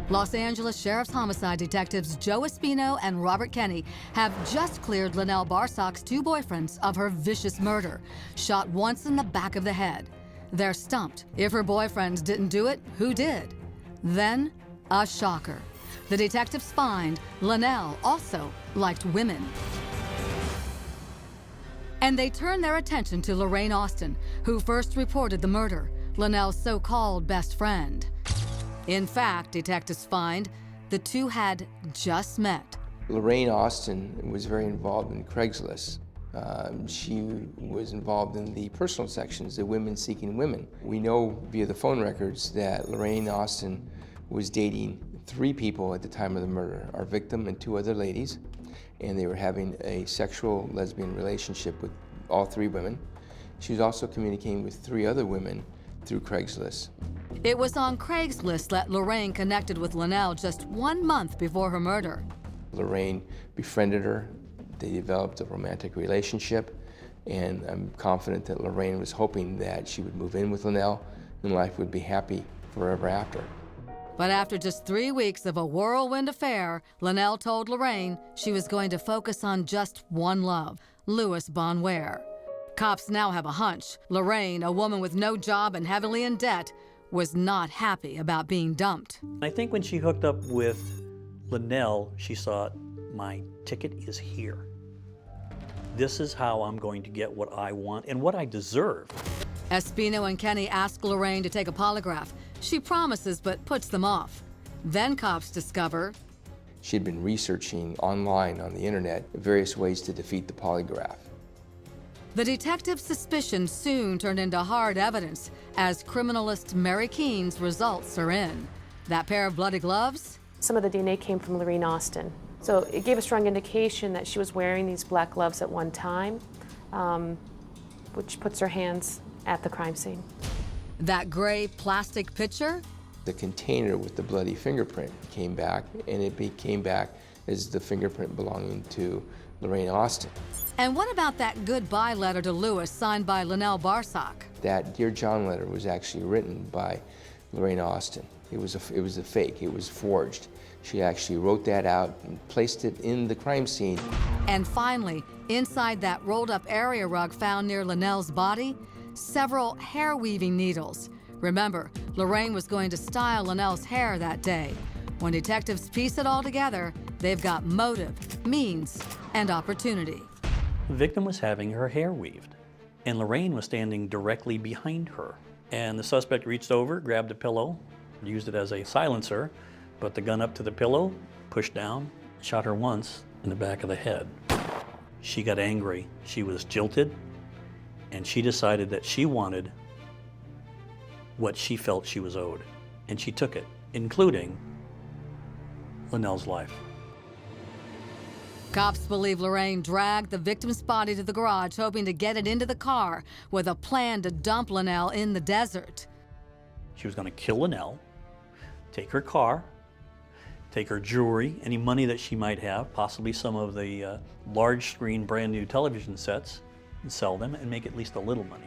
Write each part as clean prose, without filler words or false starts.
Los Angeles Sheriff's Homicide Detectives Joe Espino and Robert Kenny have just cleared Linnell Barsach's two boyfriends of her vicious murder, shot once in the back of the head. They're stumped. If her boyfriends didn't do it, who did? Then, a shocker. The detectives find Linnell also liked women. And they turn their attention to Lorraine Austin, who first reported the murder, Linnell's so-called best friend. In fact, detectives find the two had just met. Lorraine Austin was very involved in Craigslist. She was involved in the personal sections, the women seeking women. We know via the phone records that Lorraine Austin was dating 3 people at the time of the murder, our victim and 2 other ladies, and they were having a sexual lesbian relationship with all 3 women. She was also communicating with 3 other women through Craigslist. It was on Craigslist that Lorraine connected with Linnell just 1 month before her murder. Lorraine befriended her. They developed a romantic relationship, and I'm confident that Lorraine was hoping that she would move in with Linnell and life would be happy forever after. But after just 3 weeks of a whirlwind affair, Linnell told Lorraine she was going to focus on just one love, Louis Bonware. Cops now have a hunch. Lorraine, a woman with no job and heavily in debt, was not happy about being dumped. I think when she hooked up with Linnell, she thought, my ticket is here. This is how I'm going to get what I want and what I deserve. Espino and Kenny ask Lorraine to take a polygraph. She promises but puts them off. Then cops discover She'd been researching online on the internet various ways to defeat the polygraph. the detective's suspicion soon turned into hard evidence as criminalist Mary Keene's results are in. That pair of bloody gloves? Some of the DNA came from Lorraine Austin. So it gave a strong indication that she was wearing these black gloves at one time, which puts her hands at the crime scene. That gray plastic pitcher? The container with the bloody fingerprint came back, and it came back as the fingerprint belonging to Lorraine Austin. And what about that goodbye letter to Louis signed by Linnell Barsach? That Dear John letter was actually written by Lorraine Austin. It was a fake, it was forged. She actually wrote that out and placed it in the crime scene. And finally, inside that rolled up area rug found near Linnell's body, several hair weaving needles. Remember, Lorraine was going to style Linnell's hair that day. When detectives piece it all together, they've got motive, means, and opportunity. The victim was having her hair weaved, and Lorraine was standing directly behind her. And the suspect reached over, grabbed a pillow, used it as a silencer, put the gun up to the pillow, pushed down, shot her once in the back of the head. She got angry. She was jilted, and she decided that she wanted what she felt she was owed. And she took it, including Linnell's life. Cops believe Lorraine dragged the victim's body to the garage, hoping to get it into the car with a plan to dump Linnell in the desert. She was going to kill Linnell, take her car, take her jewelry, any money that she might have, possibly some of the large screen brand new television sets, and sell them and make at least a little money.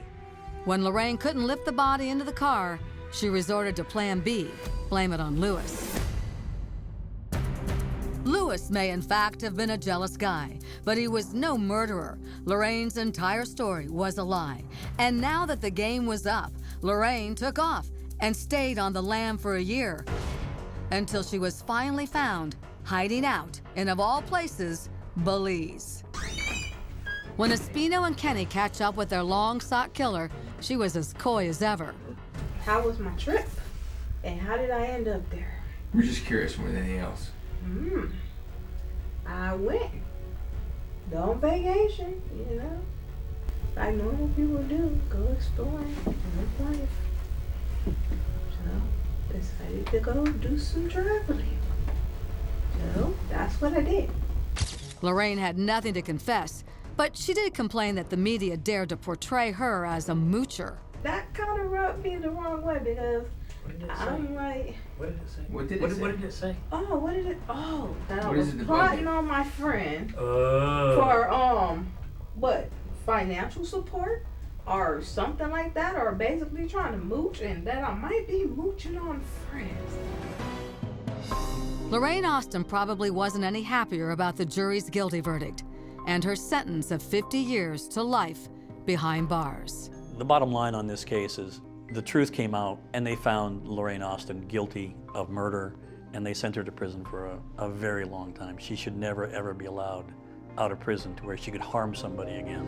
When Lorraine couldn't lift the body into the car, she resorted to Plan B, blame it on Louis. Louis may in fact have been a jealous guy, but he was no murderer. Lorraine's entire story was a lie. And now that the game was up, Lorraine took off and stayed on the lam for a year until she was finally found hiding out in, of all places, Belize. When Espino and Kenny catch up with their long-sought killer, she was as coy as ever. How was my trip? And how did I end up there? We're just curious more than anything else. I went. On vacation, you know. Like normal people do. Go exploring and live life. So, decided to go do some traveling. So, that's what I did. Lorraine had nothing to confess, but she did complain that the media dared to portray her as a moocher. That kind of rubbed me the wrong way because I'm like, What did it say? What did it say? oh, what did it? Oh, that I What is was it, the plotting budget? on my friend Oh. for what, financial support or something like that, or basically trying to mooch, and that I might be mooching on friends. Lorraine Austin probably wasn't any happier about the jury's guilty verdict and her sentence of 50 years to life behind bars. The bottom line on this case is the truth came out and they found Lorraine Austin guilty of murder, and they sent her to prison for a very long time. She should never ever be allowed out of prison to where she could harm somebody again.